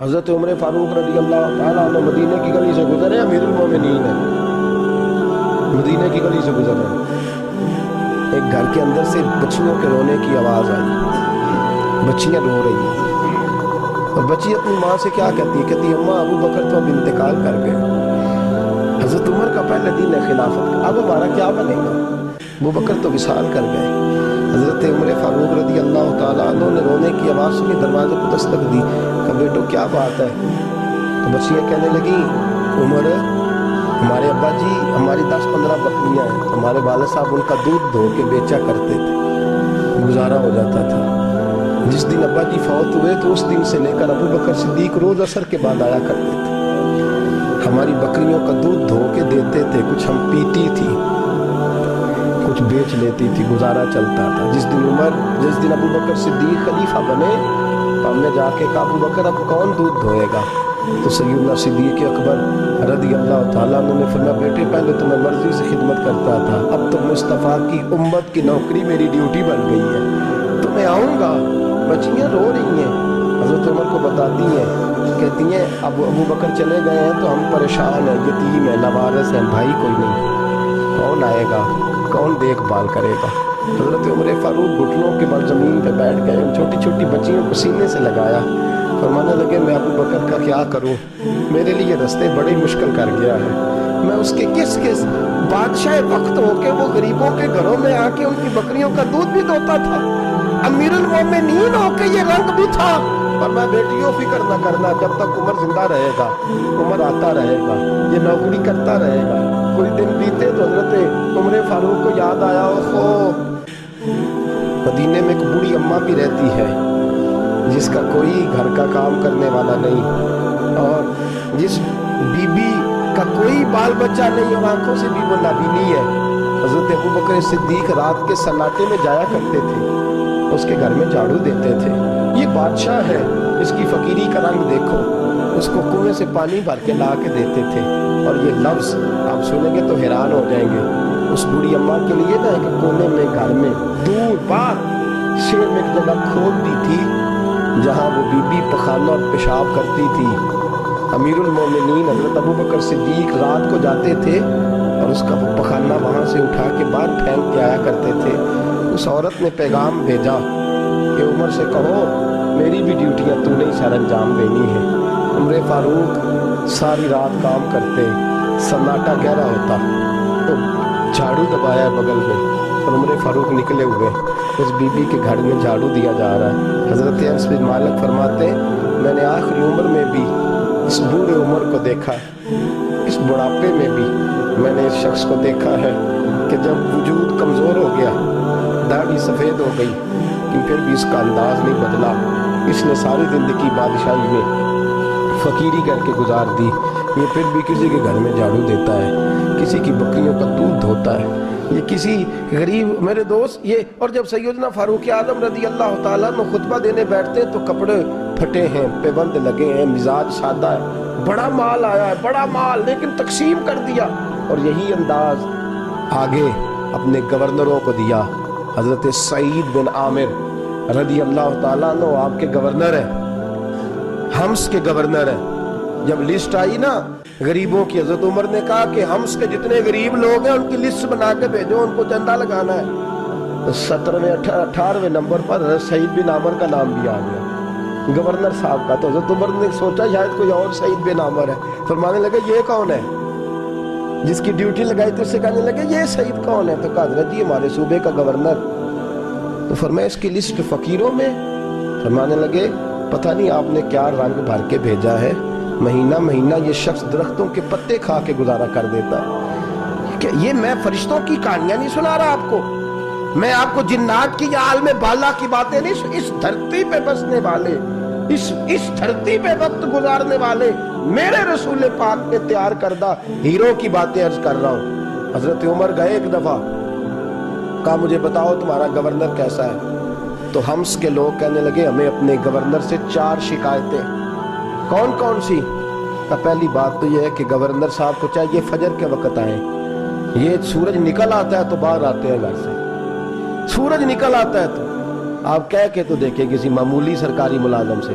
حضرت عمر فاروق رضی اللہ تعالیٰ عنہ مدینے کی گلی سے گزرے، امیر المومنین ہے، مدینے کی گلی سے گزر رہے ہیں، ایک گھر کے اندر سے بچیوں کے رونے کی آواز آئی، بچیاں رو رہی ہیں، اور بچی اپنی ماں سے کیا کہتی ہے؟ کہتی ہے اماں ابو بکر تو اب انتقال کر گئے، حضرت عمر کا پہلے دن ہے خلافت کا، اب ہمارا کیا بنے گا؟ ابو بکر تو وصال کر گئے۔ حضرت عمر فاروق رضی اللہ تعالیٰ عنہ نے رونے کی آواز سنی، دروازے کو دستک دی، کہ بیٹو کیا بات ہے؟ تو بچیاں کہنے لگی عمر ہمارے ابا جی ہماری 10-15 بکریاں ہیں، ہمارے والد صاحب ان کا دودھ دھو کے بیچا کرتے تھے، گزارا ہو جاتا تھا۔ جس دن ابا جی فوت ہوئے تو اس دن سے لے کر ابو بکر صدیق روز عصر کے بعد آیا کرتے تھے، ہماری بکریوں کا دودھ دھو کے دیتے تھے، کچھ ہم پیتی تھی، کچھ بیچ لیتی تھی، گزارا چلتا تھا۔ جس دن ابو بکر صدیق خلیفہ بنے تو ہم نے جا کے کہا ابو بکر اب کون دودھ دھوئے گا؟ تو سیدنا صدیق اکبر رضی اللہ تعالیٰ عنہ نے فرمایا بیٹے پہلے تو میں مرضی سے خدمت کرتا تھا، اب تو مصطفیٰ کی امت کی نوکری میری ڈیوٹی بن گئی ہے، تو میں آؤں گا۔ بچیاں رو رہی ہیں، حضرت عمر کو بتاتی ہیں، کہتی ہیں اب ابو بکر چلے گئے ہیں تو ہم پریشان ہیں، یتیم ہیں، لاوارث ہیں، بھائی کوئی نہیں، کون آئے گا، کون دیکھ بھال کرے گا؟ حضرت عمر فاروق گھٹنوں کے بل زمین پہ بیٹھ گئے، ان چھوٹی چھوٹی بچیوں کو سینے سے لگایا، فرمانے لگے میں ابو بکر کا کیا کروں، میرے لیے رستے بڑے مشکل کر گیا ہے، میں اس کے کس بادشاہ وقت ہو کے وہ غریبوں کے گھروں میں آ کے ان کی بکریوں کا دودھ بھی دوتا تھا، امیر المومنین ہو کے یہ رنگ بھی تھا، پر میں بیٹیوں فکر نہ کرنا، جب تک عمر زندہ رہے گا، عمر آتا رہے گا، یہ نوکری کرتا رہے گا۔ کوئی دن بیتے تو حضرت عمر فاروق کو یاد آیا مدینے میں ایک بوڑھی اماں بھی رہتی ہے جس کا کوئی گھر کا کام کرنے والا نہیں، اور جس بی بی کا کوئی بال بچہ نہیں اور آنکھوں سے بھی وہ نابینی ہے۔ حضرت ابو بکر صدیق رات کے سناٹے میں جایا کرتے تھے، اس کے گھر میں جھاڑو دیتے تھے، یہ بادشاہ ہے، اس کی فقیری کا رنگ دیکھو، اس کو کنویں سے پانی بھر کے لا کے دیتے تھے، اور یہ لفظ آپ سنیں گے تو حیران ہو جائیں گے۔ اس بوڑھی اماں کے لیے نا ایک کونے میں گھر میں دور بار شیر میں ایک جگہ کھود دی تھی جہاں وہ بی بی پخانہ اور پیشاب کرتی تھی۔ امیر المومنین حضرت ابو بکر صدیق رات کو جاتے تھے اور اس کا پخانہ وہاں سے اٹھا کے باہر پھینک کے آیا کرتے تھے۔ اس عورت نے پیغام بھیجا کہ عمر سے کہو میری بھی ڈیوٹیاں تو نے سر انجام دینی ہے۔ عمر فاروق ساری رات کام کرتے، سناٹا گہرا ہوتا تو جھاڑو دبایا بغل میں، اور عمر فاروق نکلے ہوئے، اس بی بی کے گھر میں جھاڑو دیا جا رہا ہے۔ حضرت انس بن مالک فرماتے ہیں میں نے آخری عمر میں بھی اس بوڑھے عمر کو دیکھا، اس بڑھاپے میں بھی میں نے اس شخص کو دیکھا ہے کہ جب وجود کمزور ہو گیا، داڑھی سفید ہو گئی، لیکن پھر بھی اس کا انداز نہیں بدلا، اس نے ساری زندگی بادشاہی میں فقیری کر کے گزار دی، یہ پھر بھی کسی کے گھر میں جھاڑو دیتا ہے، کسی کی بکریوں کا دودھ دھوتا ہے، یہ کسی غریب میرے دوست یہ۔ اور جب سیدنا فاروق اعظم رضی اللہ تعالیٰ عنہ خطبہ دینے بیٹھتے تو کپڑے پھٹے ہیں، پیبند لگے ہیں، مزاج سادہ ہے، بڑا مال آیا ہے، بڑا مال، لیکن تقسیم کر دیا، اور یہی انداز آگے اپنے گورنروں کو دیا۔ حضرت سعید بن عامر رضی اللہ تعالیٰ عنہ آپ کے گورنر ہیں، حمص کے گورنر ہیں۔ جب لسٹ آئی نا غریبوں کی، حضرت عمر نے کہا کہ حمص کے جتنے غریب لوگ ہیں ان کی لسٹ بنا کے بھیجو، ان کو چندہ لگانا ہے۔ تو 18ویں نمبر پر حضرت سعید بن عامر کا نام بھی آ گیا، گورنر صاحب کا۔ تو حضرت عمر نے سوچا شاید کوئی اور سعید بن عامر ہے، فرمانے لگے یہ کون ہے؟ جس کی ڈیوٹی لگائی تو اس سے کہنے لگے یہ سعید کون ہے؟ تو کہا حضرت جی ہمارے صوبے کا گورنر۔ تو فرمایا اس کی لسٹ فقیروں میں؟ فرمانے لگے پتہ نہیں آپ نے کیا رنگ بھر کے بھیجا ہے، مہینہ مہینہ یہ شخص درختوں کے پتے کھا کے گزارا کر دیتا ہے۔ کہ یہ میں فرشتوں کی کہانیاں نہیں سنا رہا آپ کو، میں آپ کو جنات کی یا عالم بالا کی باتیں نہیں، اس دھرتی پہ بسنے والے، اس دھرتی پہ وقت گزارنے والے میرے رسول پاک نے تیار کردہ ہیرو کی باتیں عرض کر رہا ہوں۔ حضرت عمر گئے ایک دفعہ، کہا مجھے بتاؤ تمہارا گورنر کیسا ہے؟ تو حمص کے لوگ کہنے لگے ہمیں اپنے گورنر سے 4 شکایتیں۔ کون کون سی؟ پہلی بات تو یہ ہے کہ گورنر صاحب کو چاہیے فجر کے وقت آئیں، یہ سورج نکل آتا ہے تو باہر آتے ہیں گھر سے، سورج نکل آتا ہے تو آپ کہہ کے تو دیکھیں کسی معمولی سرکاری ملازم سے،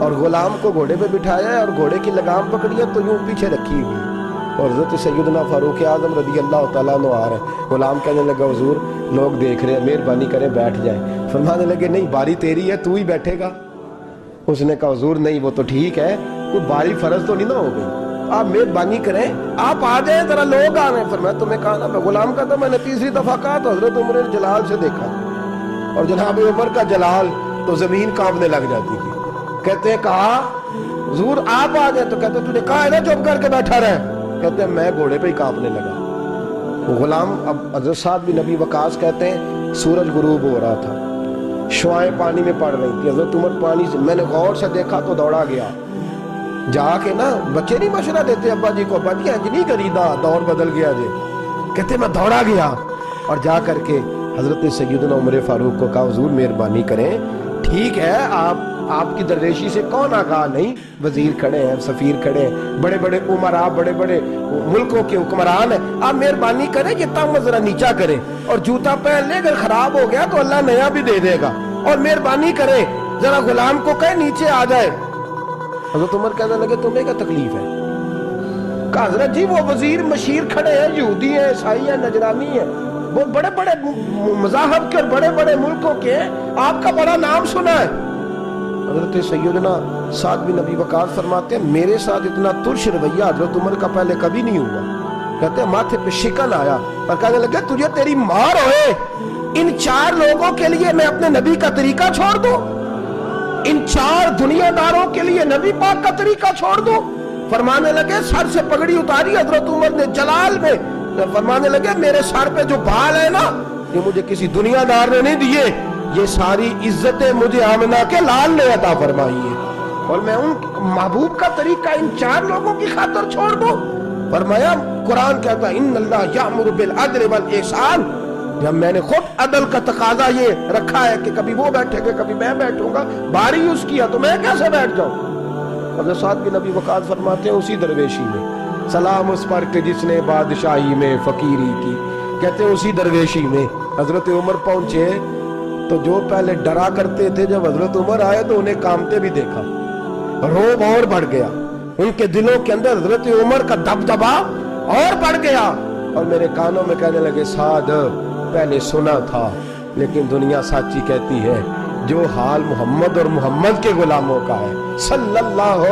اور غلام کو گھوڑے پہ بٹھایا ہے اور گھوڑے کی لگام پکڑی ہے تو یوں پیچھے رکھی ہوئی اور حضرت سیدنا فاروق اعظم رضی اللہ تعالیٰ عنہ آ رہے ہیں. غلام کہنے لگا حضور لوگ دیکھ رہے ہیں مہربانی کریں بیٹھ جائیں. فرمانے لگے نہیں باری تیری ہے تو ہی بیٹھے گا. اس نے کہا حضور نہیں وہ تو ٹھیک ہے کوئی باری فرض تو نہیں نہ ہو گئی آپ مہربانی کریں آپ آ جائیں ذرا لوگ آ رہے ہیں. فرمایا تمہیں کہا نا میں غلام کا تھا میں نے تیسری دفعہ کہا تو حضرت عمر نے جلال سے دیکھا اور جناب عمر کا جلال تو زمین کانپنے لگ جاتی تھی. کہتے ہیں کہا حضور آپ آ جائیں تو کہتے ہیں تجھے کہا ہے نا چپ کر کے بیٹھا رہے. کہتے ہیں میں گھوڑے پہ ہی کانپنے لگا. غلام اب حضرت سعد بن نبی وقاص کہتے ہیں سورج غروب ہو رہا تھا شعائیں پانی میں پڑ رہی تھی. حضرت عمر پانی سے میں نے غور سے دیکھا تو دوڑا گیا جا کے نا بچے نہیں مشورہ دیتے ابا جی کو ابا جی انج نہیں کریدا دور بدل گیا جی. کہتے میں دوڑا گیا اور جا کر کے حضرت سیدنا عمر فاروق کو کہا حضور مہربانی کریں ٹھیک ہے آپ کی درویشی سے کون آگاہ نہیں. وزیر کھڑے ہیں سفیر کھڑے ہیں بڑے بڑے عمراء بڑے بڑے ملکوں کے حکمران ہیں آپ مہربانی کریں یہ تم ذرا نیچا کریں اور جوتا پہن لے اگر خراب ہو گیا تو اللہ نیا بھی دے دے گا اور مہربانی کریں ذرا غلام کو کہیں نیچے آ جائے. حضرت عمر کہنے لگے تمہیں کیا تکلیف ہے. کہا حضرت جی وہ وزیر مشیر کھڑے ہیں یہودی ہیں عیسائی ہیں نجرانی ہیں وہ بڑے بڑے مذاہب کے اور بڑے بڑے ملکوں کے آپ کا بڑا نام سنا ہے. حضرت سیدنا سعد بن نبی وقاص فرماتے ہیں میرے ساتھ اتنا ترش رویہ حضرت عمر کا پہلے کبھی نہیں ہوا. کہتے ہیں ماتھے پہ شکن آیا اور کہنے لگے تجھے تیری مار ہوئے ان 4 لوگوں کے لیے میں اپنے نبی کا طریقہ چھوڑ دوں ان 4 دنیا داروں کے لیے نبی پاک کا طریقہ چھوڑ دوں. فرمانے لگے سر سے پگڑی اتاری حضرت عمر نے جلال میں فرمانے لگے میرے سر پہ جو بال ہے نا یہ مجھے کسی دنیا دار نے نہیں دیے یہ ساری عزتیں مجھے آمنہ کے لال نے عطا فرمائی ہے اور میں ان محبوب کا طریقہ ان 4 لوگوں کی خاطر چھوڑ دوں. فرمایا قرآن کہتا ہے ان اللہ یامر بالعدل والاحسان. جب میں نے خود عدل کا تقاضا یہ رکھا ہے کہ کبھی وہ بیٹھے گا کبھی میں بیٹھوں گا باری اس کیا تو میں کیسے بیٹھ جاؤں. حضرت سعد بن نبی وقاص فرماتے ہیں اسی درویشی میں سلام اس پر کہ جس نے بادشاہی میں فقیری کی. کہتے ہیں اسی درویشی میں حضرت عمر پہنچے تو جو پہلے ڈرا کرتے تھے جب حضرت عمر آئے تو انہیں کامتے بھی دیکھا روب اور بڑھ گیا ان کے دلوں کے اندر حضرت عمر کا دبدبا اور بڑھ گیا اور میرے کانوں میں کہنے لگے سعد پہلے سنا تھا لیکن دنیا سچی کہتی ہے جو حال محمد اور محمد کے غلاموں کا ہے صلی اللہ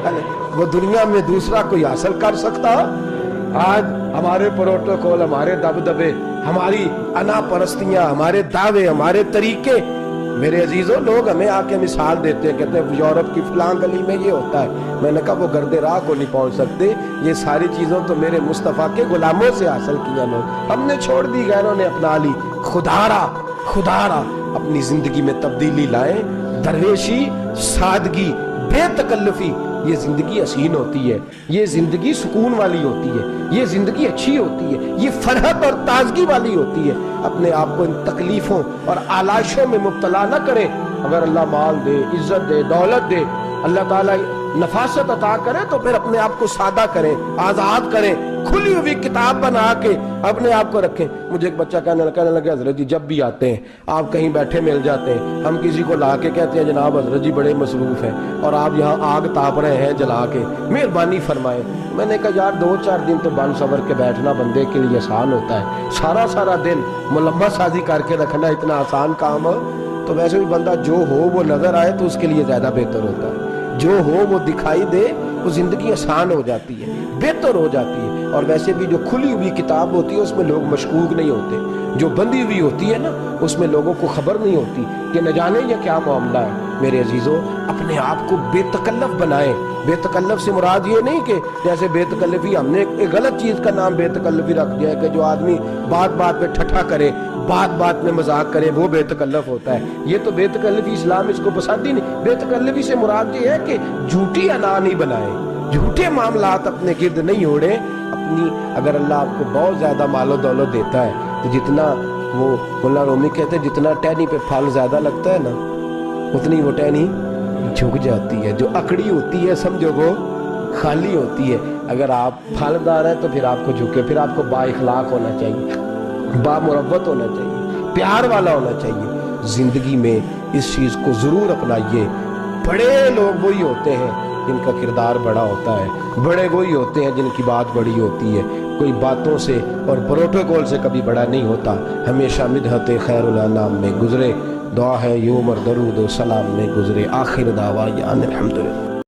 علیہ وہ دنیا میں دوسرا کوئی حاصل کر سکتا. آج ہمارے پروٹوکول ہمارے دبدبے ہماری انا پرستیاں ہمارے دعوے ہمارے طریقے میرے عزیزوں لوگ ہمیں آ کے مثال دیتے ہیں کہتے ہیں یورپ کی فلاں گلی میں یہ ہوتا ہے. میں نے کہا وہ گرد راہ کو نہیں پہنچ سکتے یہ ساری چیزوں تو میرے مصطفیٰ کے غلاموں سے حاصل کیا لوگ ہم نے چھوڑ دی غیروں نے اپنا لی. خدارا اپنی زندگی میں تبدیلی لائیں. درویشی سادگی بے تکلفی یہ زندگی حسین ہوتی ہے یہ زندگی سکون والی ہوتی ہے یہ زندگی اچھی ہوتی ہے یہ فرحت اور تازگی والی ہوتی ہے. اپنے آپ کو ان تکلیفوں اور آلائشوں میں مبتلا نہ کریں. اگر اللہ مال دے عزت دے دولت دے اللہ تعالیٰ نفاست عطا کرے تو پھر اپنے آپ کو سادہ کریں آزاد کریں کھلی ہوئی کتاب بنا کے اپنے آپ کو رکھیں. مجھے ایک بچہ کہنے لگا حضرت جی جب بھی آتے ہیں آپ کہیں بیٹھے مل جاتے ہیں ہم کسی کو لا کے کہتے ہیں جناب حضرت جی بڑے مصروف ہیں اور آپ یہاں آگ تاپ رہے ہیں جلا کے مہربانی فرمائیں. میں نے کہا یار 2-4 دن تو بن صبر کے بیٹھنا بندے کے لیے آسان ہوتا ہے سارا دن ملمہ سازی کر کے رکھنا اتنا آسان کام ہو تو ویسے بھی بندہ جو ہو وہ نظر آئے تو اس کے لیے زیادہ بہتر ہوتا ہے. جو ہو وہ دکھائی دے وہ زندگی آسان ہو جاتی ہے بہتر ہو جاتی ہے. اور ویسے بھی جو کھلی ہوئی کتاب ہوتی ہے اس میں لوگ مشکوک نہیں ہوتے. جو بندی ہوئی ہوتی ہے نا اس میں لوگوں کو خبر نہیں ہوتی کہ نہ جانے یہ کیا معاملہ ہے. میرے عزیزوں اپنے آپ کو بے تکلف بنائیں. بے تکلف سے مراد یہ نہیں کہ جیسے بے تکلفی ہم نے ایک غلط چیز کا نام بے تکلفی رکھ دیا ہے کہ جو آدمی بات پہ ٹھٹھا کرے بات میں مذاق کرے وہ بے تکلف ہوتا ہے. یہ تو بے تکلفی اسلام اس کو پسند ہی نہیں. بے تکلفی سے مراد یہ ہے کہ جھوٹی انا نہیں بنائیں جھوٹے معاملات اپنے گرد نہیں اوڑیں. اپنی اگر اللہ آپ کو بہت زیادہ مال و دولت دیتا ہے تو جتنا وہ مولانا رومی کہتے ہیں جتنا ٹہنی پہ پھل زیادہ لگتا ہے نا اتنی وہ ٹہنی جھک جاتی ہے. جو اکڑی ہوتی ہے سمجھو وہ خالی ہوتی ہے. اگر آپ پھلدار ہیں تو پھر آپ کو جھکے پھر آپ کو با اخلاق ہونا چاہیے با مروت ہونا چاہیے پیار والا ہونا چاہیے. زندگی میں اس چیز کو ضرور اپنائیے. بڑے لوگ وہی ہوتے ہیں جن کا کردار بڑا ہوتا ہے، بڑے وہی ہوتے ہیں جن کی بات بڑی ہوتی ہے، کوئی باتوں سے اور پروٹوکول سے کبھی بڑا نہیں ہوتا، ہمیشہ مدحت خیر الانام میں گزرے، دعا ہے یہ عمر درود و سلام میں گزرے، آخر دعویٰ الحمدللہ۔